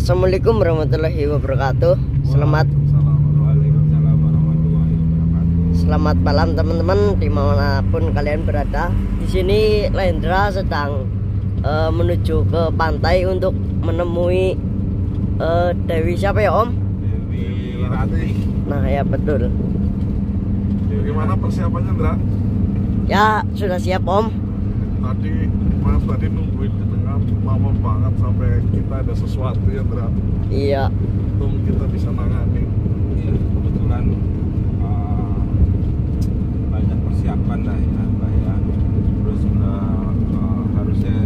Assalamualaikum warahmatullahi wabarakatuh. Selamat malam teman-teman dimanapun kalian berada. Di sini Lendra sedang menuju ke pantai untuk menemui Dewi siapa ya Om? Dewi Ratih. Nah ya betul. Bagaimana persiapannya, Ndra? Ya sudah siap Om. Tadi nungguin di tengah lama banget sampai kita ada sesuatu ya, Ndra. Iya. Untung kita bisa nangani. Iya, kebetulan banyak persiapan lah ya, Mbak ya. Terus harusnya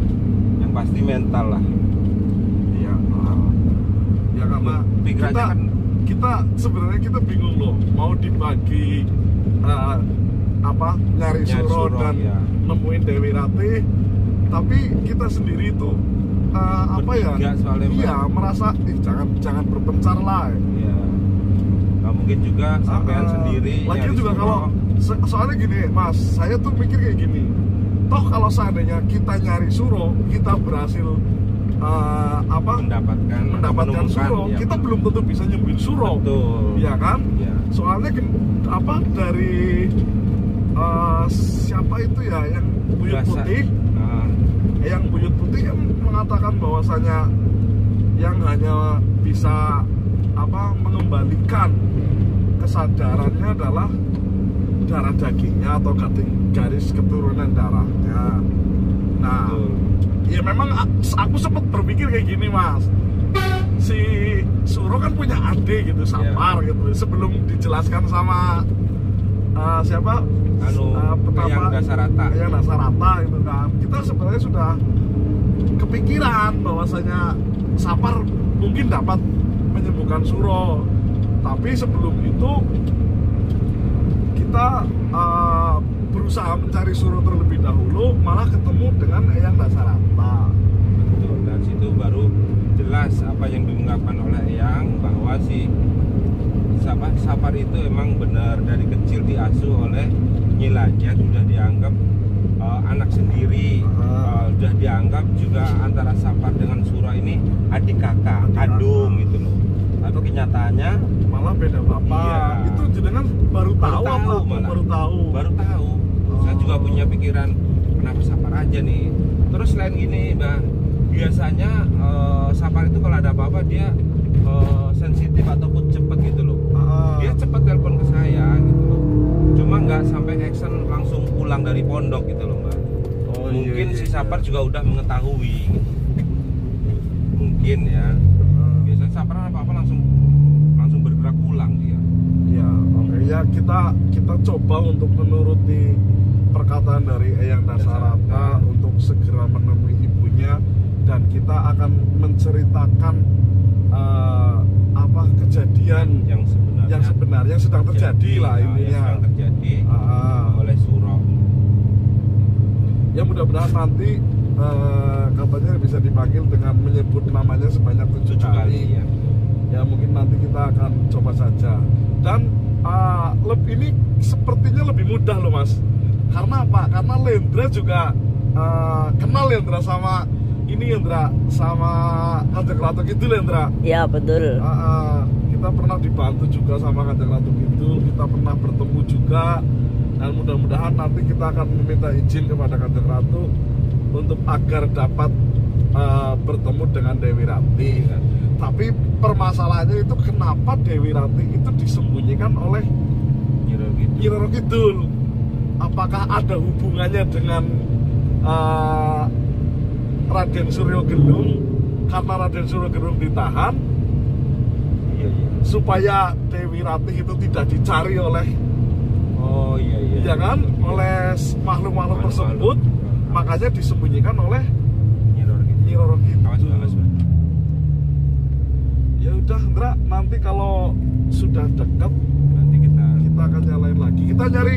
yang pasti mental lah. Iya. Ya karena pikirannya kita sebenarnya kita bingung loh, mau dibagi nyari suro dan ya. nemuin Dewi Ratih, tapi kita sendiri itu merasa jangan berpencar lah. Iya. Nggak mungkin juga sampean sendiri. Lagi juga kalau soalnya gini Mas, saya tuh mikir kayak gini. Toh kalau seandainya kita nyari suro, kita berhasil mendapatkan suro, ya, kita belum tentu bisa nyembuhin suro. Betul. Iya kan? Ya. Soalnya dari siapa itu ya yang buyut putih? Yang buyut putih kan mengatakan bahwasanya yang hanya bisa mengembalikan kesadarannya adalah darah dagingnya atau garis keturunan darahnya. Nah, ya memang aku sempat berpikir kayak gini Mas. Si Suro kan punya adik gitu, Sapar gitu. Sebelum dijelaskan sama siapa? Yang Dasarata gitu kan. Kita sebenarnya sudah kepikiran bahwasanya Sapar mungkin dapat menyembuhkan Suro. Tapi sebelum itu kita berusaha mencari Suro terlebih dahulu, malah ketemu dengan Eyang Dasarata. Betul, dan situ baru jelas apa yang diungkapkan oleh Eyang, bahwa si Sapar itu emang benar dari kecil diasuh oleh Nyilanya, sudah dianggap anak sendiri, sudah dianggap juga antara Sapar dengan Suro ini adik kakak, kandung gitu loh. Tapi kenyataannya malah beda bapak. Iya. Itu jenengan baru tahu. Saya juga punya pikiran, kenapa Sapar aja nih. Terus selain gini, Mbak, biasanya Sapar itu kalau ada apa-apa dia sensitif ataupun cepet gitu loh. Dia cepet telepon ke saya gitu loh. Cuma nggak sampai action langsung pulang dari pondok gitu loh, Mbak. Mungkin si Sapar juga udah mengetahui gitu. Mungkin ya. Biasanya Sapar apa-apa langsung bergerak pulang dia. Ya, oke ya, kita coba untuk menuruti perkataan dari Eyang Dasarata untuk segera menemui ibunya, dan kita akan menceritakan kejadian yang sebenarnya sedang terjadi lah intinya. Yang sedang terjadi oleh Suro. Ya mudah-mudahan nanti katanya bisa dipanggil dengan menyebut namanya sebanyak 7 kali. Ya mungkin nanti kita akan coba saja. Dan ini sepertinya lebih mudah loh Mas. Karena apa? Karena Lendra juga kenal Lendra sama ini Lendra, sama Kanjeng Ratu Kidul Lendra. Iya betul. Kita pernah dibantu juga sama Kanjeng Ratu Kidul, kita pernah bertemu juga. Dan mudah-mudahan nanti kita akan meminta izin kepada Kanjeng Ratu untuk agar dapat bertemu dengan Dewi Ratih. Tapi permasalahannya itu kenapa Dewi Ratih itu disembunyikan oleh Nyi Roro Kidul? Apakah ada hubungannya dengan Raden Suryogelung? Karena Raden Suryogelung ditahan supaya Dewi Ratih itu tidak dicari oleh oleh makhluk-makhluk tersebut, makanya disembunyikan oleh Nyi Roro Kidul. Ya udah Ndra, nanti kalau sudah dekat nanti kita akan nyalain lagi. Kita nyari,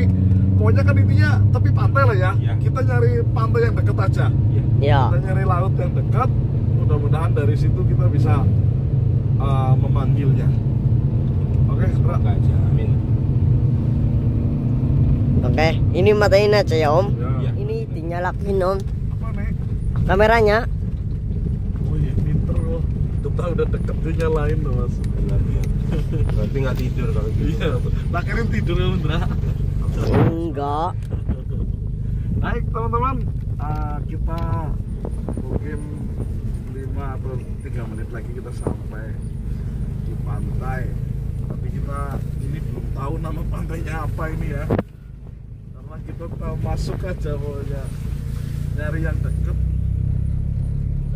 pokoknya kan intinya tepi pantai lah ya. Kita nyari pantai yang dekat aja. Ya. Kita nyari laut yang dekat. Mudah-mudahan dari situ kita bisa memanggilnya. Oke, Ndra. Amin. Oke, ini matain aja ya Om. Ya. Ini dinyalakin Om. Apa nih? Kameranya. Wih, pinter loh. Itu kota udah deket dinyalain loh mas. Benar ya. Berarti nggak tidur kalau gitu. Iya, akhirnya tidur ya Indra. Enggak. Baik teman-teman, kita mungkin 5 atau 3 menit lagi kita sampai di pantai. Tapi kita ini belum tahu nama pantainya apa ini ya. Karena kita tahu masuk aja pokoknya, nyari yang deket.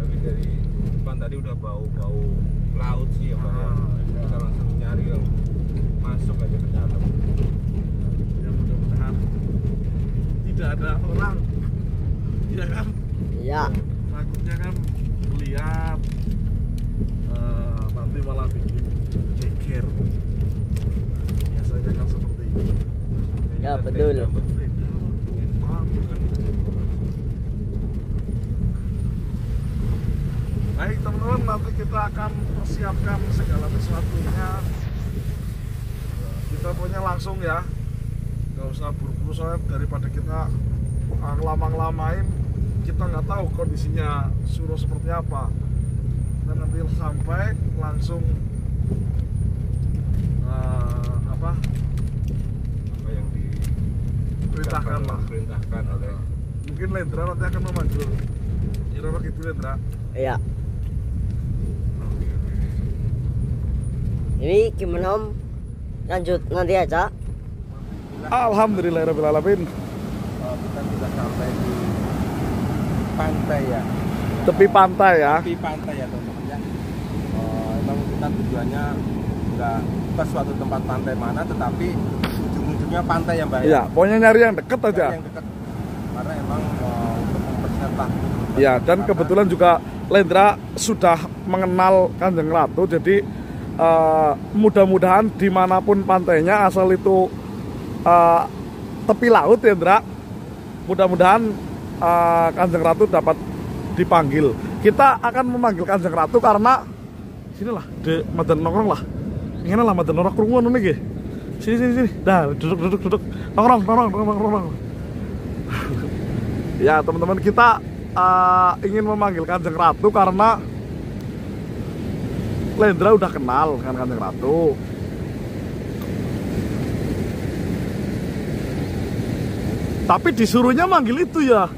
Tapi dari depan tadi udah bau-bau laut sih ya Pak. Iya. Kita langsung nyari yang masuk aja ke dalam. Ya mudah-mudahan tidak ada orang, ya kan? Iya. Takutnya kan lihat nanti malah bikin geger. Biasanya kan seperti itu. Ya betul. Baik teman-teman, nanti kita akan persiapkan segala sesuatunya. Kita pokoknya langsung ya, nggak usah buru-buru soalnya daripada kita ngelama-ngelamain, kita nggak tahu kondisinya suruh seperti apa. Dan nanti sampai langsung apa yang perintahkan lah. Perintahkan oleh Mungkin Lendra nanti akan memanggil Iroro gitu Lendra. Iya. Ini gimana Om? Lanjut nanti aja. Alhamdulillahirrahmanirrahim. kita sudah sampai di pantai ya. Tepi pantai ya. Tepi pantai ya teman-teman ya. Emang kita tujuannya nggak ke suatu tempat pantai mana, tetapi ujung-ujungnya pantai yang banyak. Iya, pokoknya nyari yang deket aja. Yang dekat. Karena emang untuk mempersiapkan. Ya, dan kebetulan juga Lendra sudah mengenal Kanjeng Ratu, jadi mudah-mudahan dimanapun pantainya, asal itu tepi laut ya Lendra, mudah-mudahan Kanjeng Ratu dapat dipanggil. Kita akan memanggil Kanjeng Ratu karena sinilah de madan nongkrong lah, ingin lah madan nongkrong kerunguan nih gih. Sini, dah duduk nongkrong. Ya teman-teman, kita ingin memanggil Kanjeng Ratu karena Lendra udah kenal dengan Kanjeng Ratu. Tapi disuruhnya manggil itu ya.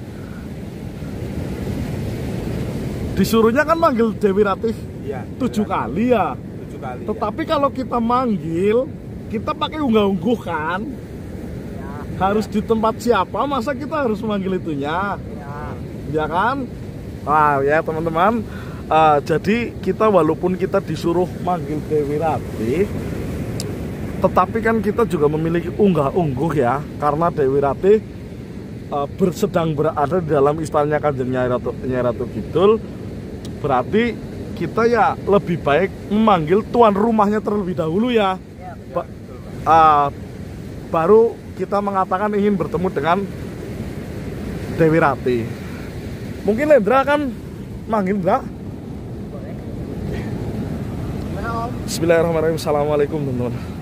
Disuruhnya kan manggil Dewi Ratih Iya, 7 kali ya. 7 kali. Tetapi kalau kita manggil, kita pakai unggah-ungguh kan. Harus di tempat siapa, masa kita harus manggil itunya? Ya kan? Wah ya teman-teman, jadi kita walaupun kita disuruh manggil Dewi Ratih, tetapi kan kita juga memiliki unggah-ungguh ya, karena Dewi Ratih sedang berada di dalam istananya Kanjeng Nyai Ratu Kidul. Berarti kita ya lebih baik memanggil tuan rumahnya terlebih dahulu ya. Baru kita mengatakan ingin bertemu dengan Dewi Ratih. Mungkin Lendra kan manggil Lendra. Bismillahirrahmanirrahim. Assalamualaikum teman-teman.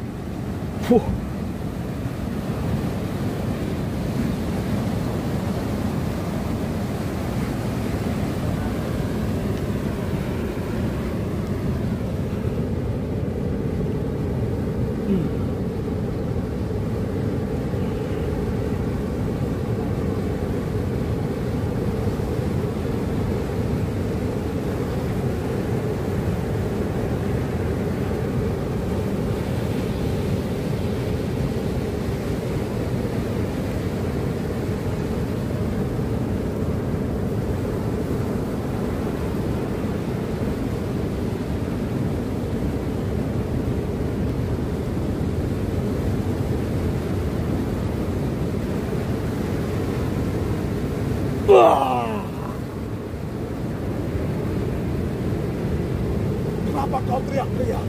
Kenapa kau teriak-teriak?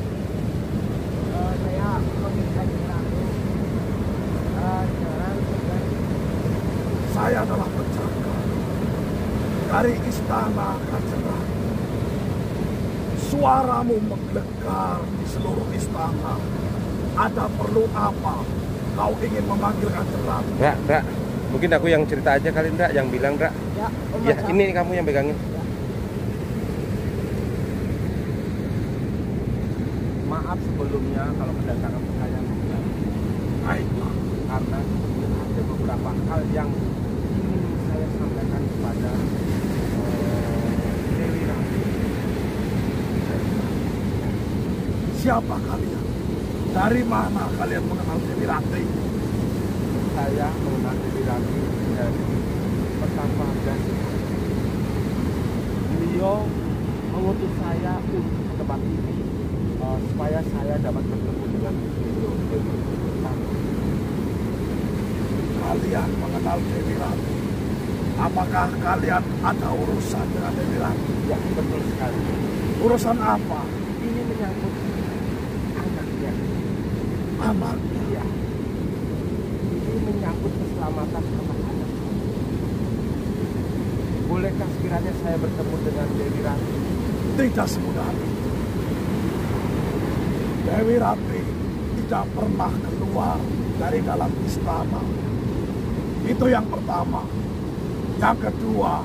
Saya meminta Kanjeng Ratu jalan Saya adalah penjaga dari istana Kanjeng Ratu. Suaramu menggelegar di seluruh istana. Ada perlu apa kau ingin memanggil Kanjeng Ratu? Mbak, mungkin aku yang cerita aja kali Mbak, yang bilang Mbak. ya, Ya, ini kamu yang pegangin. maaf sebelumnya kalau kedatangan saya Baiklah. karena ada beberapa hal yang ingin saya sampaikan kepada Dewi Ratih. Siapa kalian? Dari mana kalian mengenal Dewi Ratih? Saya mengenal Dewi Ratih dari pertama dan beliau mengutus saya untuk ke tempat ini supaya saya dapat bertemu dengan beliau. Kalian mengenal Dewi Ratih? Apakah kalian ada urusan dengan Dewi Ratih? Ya, betul sekali. Urusan apa? Ini menyangkut anaknya. Anaknya. Ya. Ini menyangkut keselamatan anak-anak. Bolehkah sekiranya saya bertemu dengan Dewi Ratih? Tidak semudah itu. Dewi Ratih tidak pernah keluar dari dalam istana. Itu yang pertama. Yang kedua,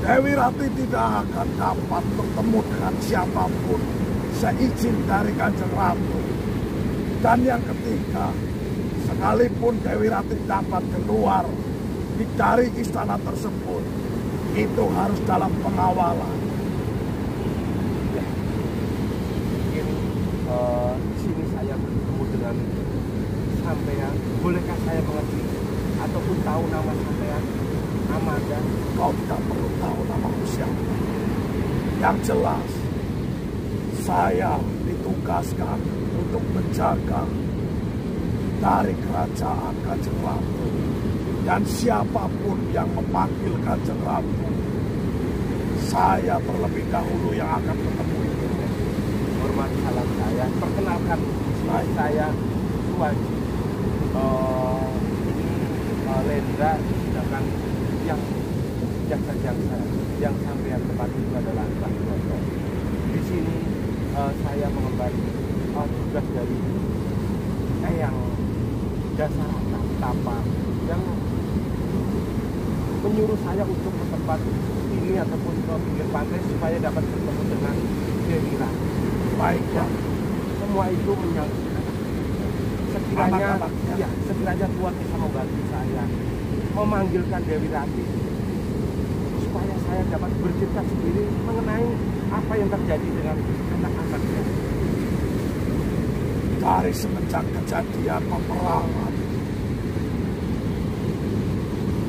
Dewi Ratih tidak akan dapat bertemu dengan siapapun seizin dari Kanjeng Ratu. Dan yang ketiga, sekalipun Dewi Ratih dapat keluar dari istana tersebut, itu harus dalam pengawalan. Ya. Mungkin di sini saya bertemu dengan sampean. Bolehkah saya mengerti ataupun tahu nama sampean? Amanda. Kau tidak perlu tahu namaku siapa. Yang jelas, saya ditugaskan untuk menjaga dari kerajaan Kanjeng Ratu. Dan siapapun yang memanggil Kanjeng Ratu, saya terlebih dahulu yang akan bertemu itu. Hormat salam saya. Perkenalkan saya Suwaji. Ini Lendra, sedangkan yang sampai tempat itu adalah Mbak Toto. Di sini saya mengemban tugas dari Eyang Dasarata Tapa yang menyuruh saya untuk ke tempat ini ataupun ke pinggir pantai supaya dapat bertemu dengan Dewi Ratih. Baiklah. Semua itu menyangkut sekiranya Anak-anaknya. ya, sekiranya Tuhan bisa membantu saya memanggilkan Dewi Ratih supaya saya dapat bercerita sendiri mengenai apa yang terjadi dengan anak-anaknya. Dari semenjak kejadian peperangan,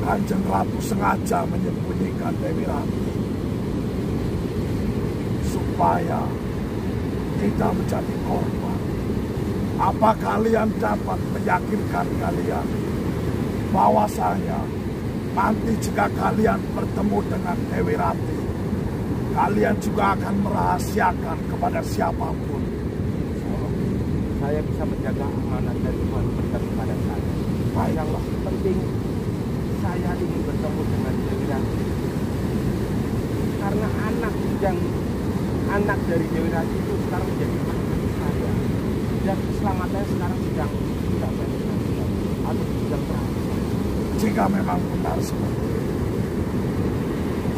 Kanjeng Ratu sengaja menyembunyikan Dewi Ratih supaya tidak menjadi korban. Apa kalian dapat meyakinkan kalian bahwa saya nanti jika kalian bertemu dengan Dewi Ratih, kalian juga akan merahasiakan kepada siapapun? Saya bisa menjaga amanat dari Tuhan berikan kepada saya. Yang penting saya ingin bertemu dengan Dewi Ratih karena anak dari Dewi Ratih itu sekarang menjadi anak saya dan keselamatannya sekarang sedang tidak baik atau sedang terancam. Jika memang benar seperti itu,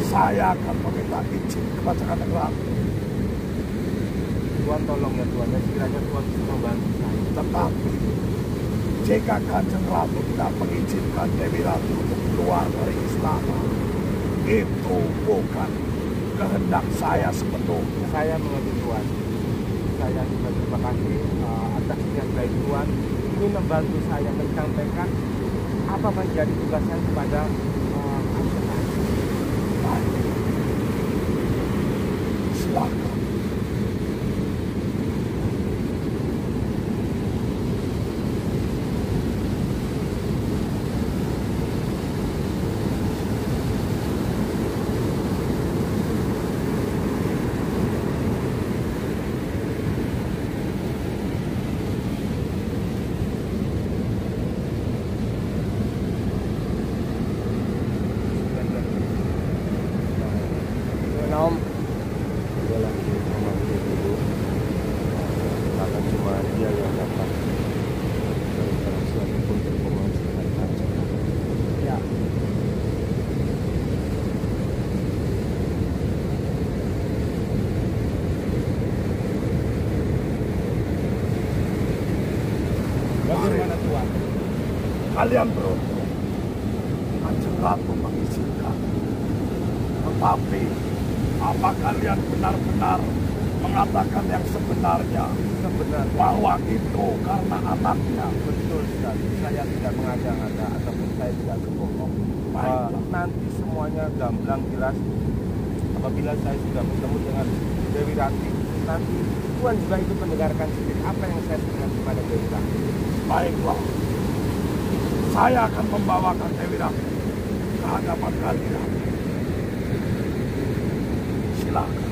saya akan meminta izin kepada Kanjeng Ratu. Tuhan tolong ya Tuhan, dan sekiranya Tuhan bisa membantu saya. Tetapi jika Kanjeng Ratu tidak mengizinkan Dewi Ratih untuk keluar dari istana, itu bukan kehendak saya sepenuhnya. Saya mengerti Tuhan. Saya juga terima kasih atas niat baik Tuhan ini membantu saya menyampaikan apa menjadi tugas saya kepada Kanjeng Ratu. Baik. Silakan. Kalian beruntung. Kanjeng Ratu mengizinkan. Tetapi, apa kalian benar-benar mengatakan yang sebenarnya? Sebenarnya Bahwa itu karena anaknya. betul sekali. Saya tidak mengada-ngada ataupun saya tidak berbohong. Nanti semuanya gamblang jelas. Apabila saya sudah bertemu dengan Dewi Ratih, nanti Tuhan juga itu mendengarkan sendiri apa yang saya berikan kepada Dewi Ratih. Baiklah. Saya akan membawakan Dewi Ratih ke hadapan kalian. Silakan.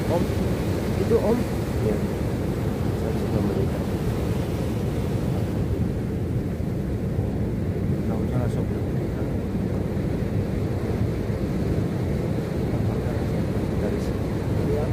Om, itu Om. Ya, saya sudah melihat. Tahu jangan sok berpikir. Dari sini. Ya.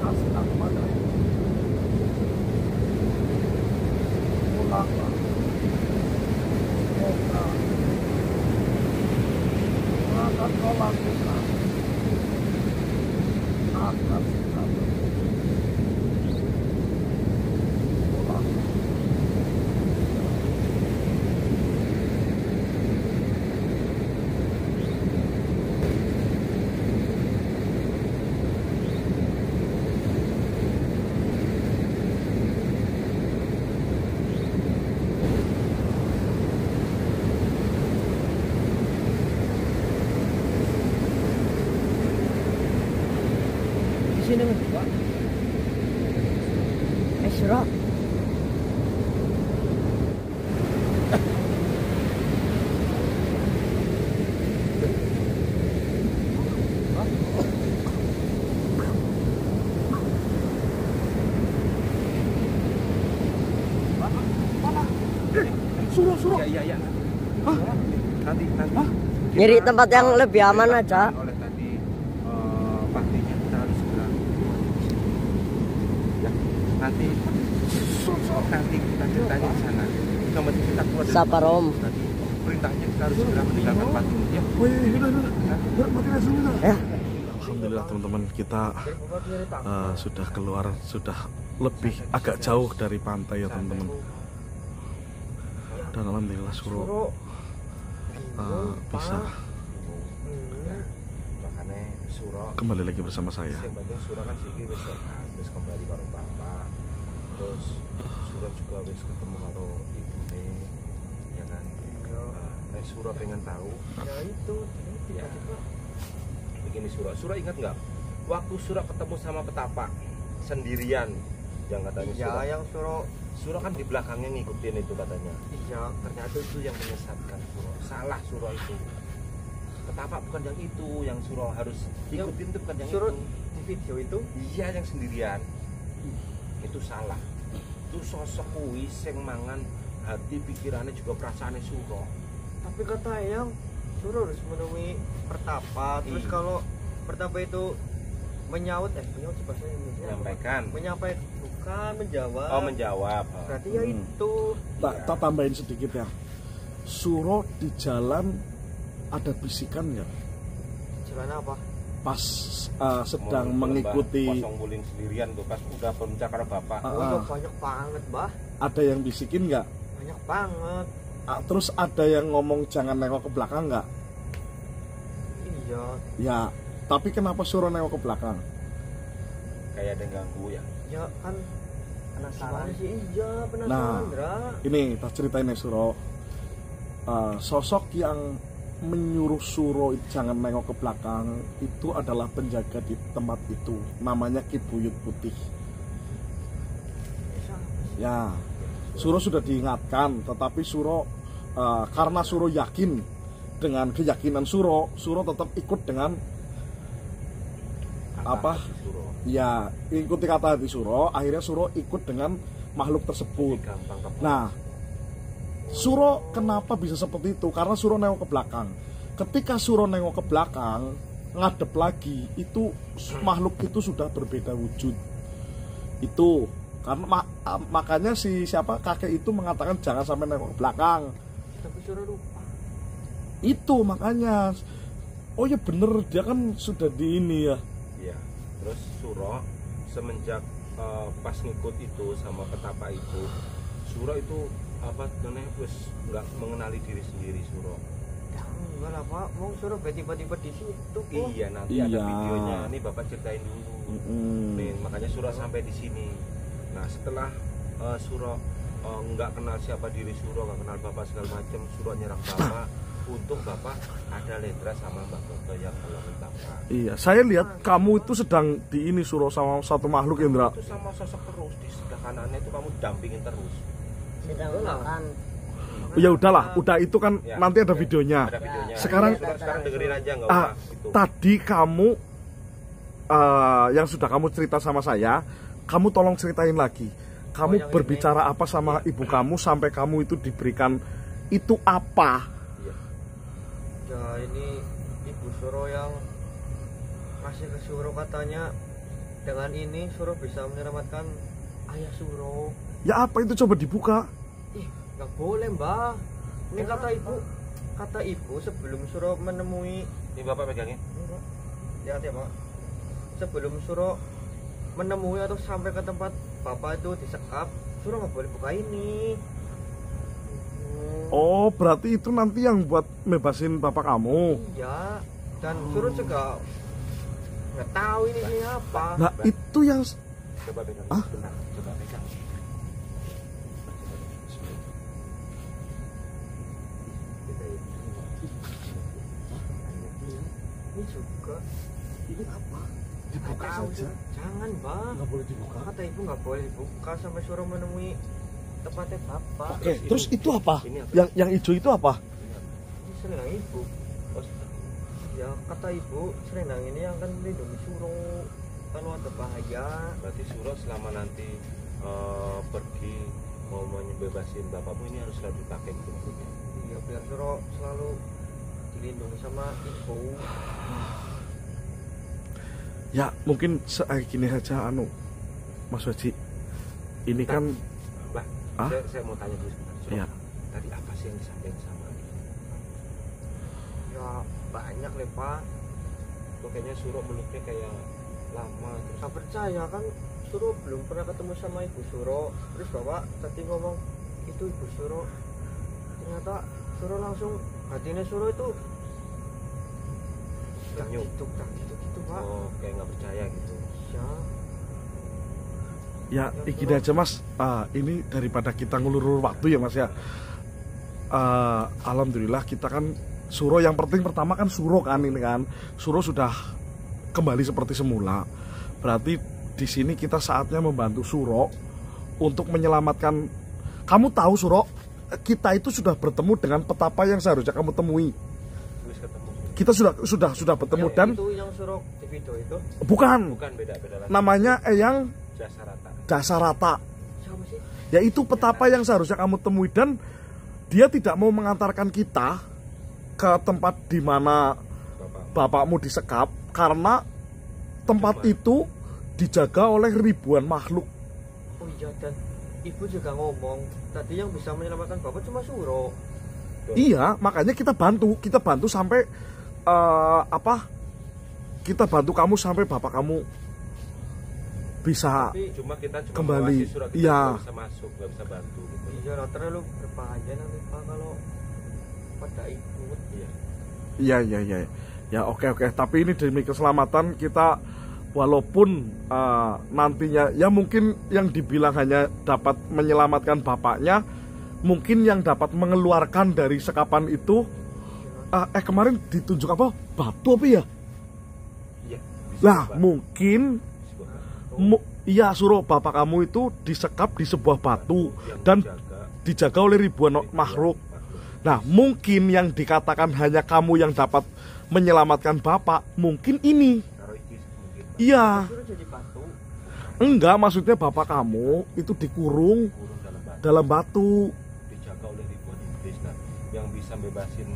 kasihlah kepada ibu. Pulanglah. Semoga akan kau lakukan akan kita pulang. Sini Mas. Suro. Suruh. Iya. Hah? Nanti. Nyari tempat yang lebih aman aja. Oleh tadi pastinya kita harus segera. Ya, nanti kita ceritanya di sana. Yang penting kita keluar dari Sabar, Om. Tadi perintahnya kita harus segera meninggalkan patung. Ya. Ya. Alhamdulillah teman-teman, kita sudah keluar, sudah lebih agak jauh dari pantai ya teman-teman. Dan alhamdulillah Suro bisa Makanya Suro kembali lagi bersama saya. yang penting Suro kan sih wis sehat, wis kembali karo bapak. Terus Suro juga wis ketemu karo ibune, ya kan. Nek Suro pengen tahu, ya itu tiba-tiba begini Suro ingat nggak waktu Suro ketemu sama petapa sendirian yang katanya Suro? Yang Suro kan di belakangnya ngikutin itu katanya. iya, Ternyata itu yang menyesatkan Suro. Salah Suro itu. Petapa bukan yang itu, yang Suro harus ikutin itu bukan yang Suro itu. di video itu Iya, yang sendirian. Itu salah. Itu sosok kuwi sing mangan hati pikirannya juga perasaannya Suro. tapi kata yang Suro harus menemui pertapa. Terus Iya. kalau pertapa itu menyaut sih bahasa Indonesia Menyampaikan. bukan menjawab. Oh, menjawab. Berarti ya itu Tak tambahin sedikit ya. Suro di jalan ada bisikan ya. jalan apa? Pas sedang Mau mengikuti, kosong guling sendirian tuh pas udah berbicara karo bapak. Ah, Oh, ah. ya banyak banget, Bah. ada yang bisikin nggak? Banyak banget. Terus ada yang ngomong jangan nengok ke belakang nggak? Iya. Ya, tapi kenapa Suro nengok ke belakang? Kayak ada yang ganggu ya. Ya kan Penasaran. gimana sih? Iya, penasaran, Nah. Dra. Ini tak ceritain ya Suro. Sosok yang menyuruh Suro jangan nengok ke belakang itu adalah penjaga di tempat itu, namanya Ki Buyut Putih. Ya, Suro sudah diingatkan, tetapi Suro karena Suro yakin dengan keyakinan Suro tetap ikut dengan apa? Hati Suro. Ya, ikuti kata hati Suro. Akhirnya Suro ikut dengan makhluk tersebut. Gampang ke Nah, Suro kenapa bisa seperti itu? Karena Suro nengok ke belakang. Ketika Suro nengok ke belakang, ngadep lagi, itu makhluk itu sudah berbeda wujud. Itu karena makanya siapa kakek itu mengatakan jangan sampai nengok ke belakang. Tapi Suro lupa. Itu makanya. Oh ya bener, dia kan sudah di ini ya. Iya. Terus Suro semenjak pas ngikut itu sama petapa itu, Suro itu apa namanya wis nggak mengenali diri sendiri Suro. Ya enggak lah, Pak. Mau Suro tiba-tiba di situ kok. Iya, nanti ada Iya. videonya. Nih Bapak ceritain dulu. Nih, makanya Suro sampai di sini. Nah, setelah Suro nggak kenal siapa diri Suro, nggak kenal Bapak segala macam, Suro nyerang Bapak. Untung Bapak ada Lendra sama Mbak Toto yang nolongin Bapak. Iya, saya lihat kamu itu sedang di ini Suro sama satu makhluk Indra. Itu sama sosok terus di sebelah kanannya itu kamu dampingin terus. Sedang makan. Ya udahlah, udah itu kan Ya, nanti ada ya. videonya. Ada videonya. Sekarang- sekarang dengerin aja nggak Ah, usah itu. tadi kamu yang sudah kamu cerita sama saya, kamu tolong ceritain lagi. Kamu yang berbicara apa sama ibu kamu sampai kamu itu diberikan itu apa? Iya. Ya ini Ibu Suro yang kasih ke Suro katanya dengan ini Suro bisa menyelamatkan ayah Suro. Ya apa itu, coba dibuka. Ih, nggak boleh Mbah. Ini kata ibu sebelum Suro menemui. Ini Bapak pegangin. Lihat ya Pak. Sebelum Suro menemui atau sampai ke tempat Bapak itu disekap, Suro nggak boleh buka ini. Oh, berarti itu nanti yang buat bebasin bapak kamu. Iya. Dan Suro juga nggak tahu ini apa. Nah, itu yang Coba pegang. Ah? Bentar, coba pegang. Ini juga. ini apa? Nggak Dibuka tahu, saja. Suro. Jangan Mbah. Nggak boleh dibuka. Kata ibu nggak boleh dibuka sampai Suro menemui tempatnya Bapak. Oke, terus itu apa? Ini apa? Yang hijau itu apa? Ini selendang ibu. Ya kata ibu selendang ini yang akan melindungi Suro kalau ada bahaya. Berarti Suro selama nanti pergi mau membebasin bapakmu ini harus selalu dipakai gitu maksudnya. Iya biar Suro selalu dilindungi sama ibu. Ya, mungkin gini saja Mas Waji. Ini kan Mbah, Ah? saya mau tanya dulu sebentar. Suro, ya, tadi apa sih yang disampaikan sama Ya banyak lah Pak. kok kayaknya Suro meluknya kayak lama terus Saya percaya kan Suro belum pernah ketemu sama ibu Suro. Terus Bapak tadi ngomong itu ibu Suro. Ternyata Suro langsung hatinya Suro itu Ternyuh. gitu Pak. oh kayak nggak percaya gitu. Ya. ya gini aja Mas. Ini daripada kita ngulur waktu ya Mas ya. Alhamdulillah kita kan Suro yang penting pertama kan Suro kan ini kan. Suro sudah kembali seperti semula. Berarti di sini kita saatnya membantu Suro untuk menyelamatkan. Kamu tahu Suro, kita itu sudah bertemu dengan petapa yang seharusnya kamu temui. Terus ketemu. Kita sudah bertemu Yang dan itu yang Suro di video itu bukan Bukan beda lagi. namanya Eyang Jasa Rata. Dasarata. siapa sih? Yaitu petapa yang seharusnya kamu temui dan dia tidak mau mengantarkan kita ke tempat di mana Bapak. bapakmu disekap karena tempat itu dijaga oleh ribuan makhluk. Oh iya, dan ibu juga ngomong tadi yang bisa menyelamatkan Bapak cuma Suro. Iya, makanya kita bantu sampai kita bantu kamu sampai bapak kamu bisa Tapi Cuma kita cuma Kembali. mengawasi Surat, kita Iya. nggak bisa masuk, nggak bisa bantu gitu. iya lah, terlalu berbahaya nanti Pak kalau pada ikut. Iya. iya. Ya oke. Tapi ini demi keselamatan kita, walaupun nantinya ya mungkin yang dibilang hanya dapat menyelamatkan bapaknya, mungkin yang dapat mengeluarkan dari sekapan itu kemarin ditunjuk apa? Batu apa ya? Iya. Lah mungkin Bapak. iya Suro, bapak kamu itu disekap di sebuah batu Yang dan dijaga dijaga oleh ribuan makhluk. Nah mungkin yang dikatakan hanya kamu yang dapat menyelamatkan bapak, mungkin ini. Taruh iki mungkin. Iya. Suro jadi batu. Enggak, maksudnya bapak kamu itu dikurung Kurung dalam batu. dalam batu. Dijaga oleh ribuan iblis. Nah, yang bisa bebasin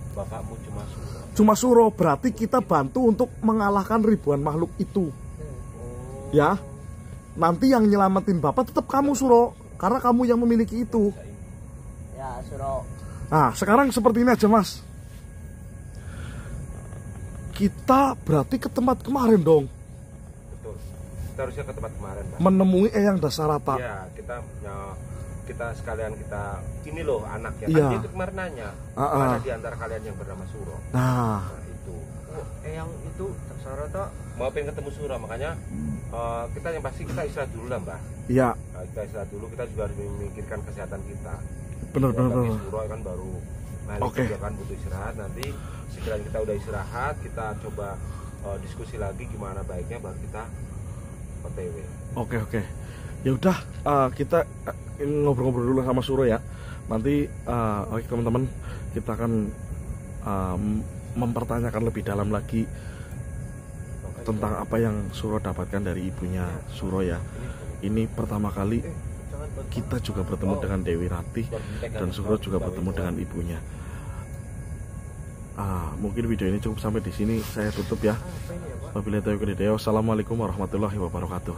bapakmu cuma Suro. Cuma Suro, berarti kita bantu untuk mengalahkan ribuan makhluk itu. Oh. Ya. Nanti yang nyelamatin bapak tetap kamu Suro, karena kamu yang memiliki itu. Bisa ini. Ya Suro. Nah, sekarang seperti ini aja Mas. Kita berarti ke tempat kemarin dong, Betul. Kita harusnya ke tempat kemarin, Pak. menemui Eyang Dasarata. Iya, kita sekalian kita ini loh anaknya. Iya. Kan dia itu kemarin nanya, mana di antara kalian yang bernama Suro? Nah, Nah, itu. Oh, yang itu Dasarata. Mau pengen ketemu Suro, makanya kita yang pasti kita istirahat dulu lah, Mbak. iya, Nah, kita istirahat dulu, kita juga harus memikirkan kesehatan kita. bener. Bagi Suro kan baru balik Oke. juga kan butuh istirahat. Nanti sekiranya kita udah istirahat, kita coba diskusi lagi gimana baiknya baru kita OTW. Oke. Ya udah, kita ngobrol-ngobrol dulu sama Suro ya. Nanti oke teman-teman, kita akan mempertanyakan lebih dalam lagi tentang apa yang Suro dapatkan dari ibunya Suro ya. Ini pertama kali kita juga bertemu dengan Dewi Ratih dan Suro juga bertemu dengan ibunya. Mungkin video ini cukup sampai di sini. Saya tutup ya. Apa ini ya Pak? Wabillahi taufiq wal hidayah. Wassalamualaikum warahmatullahi wabarakatuh.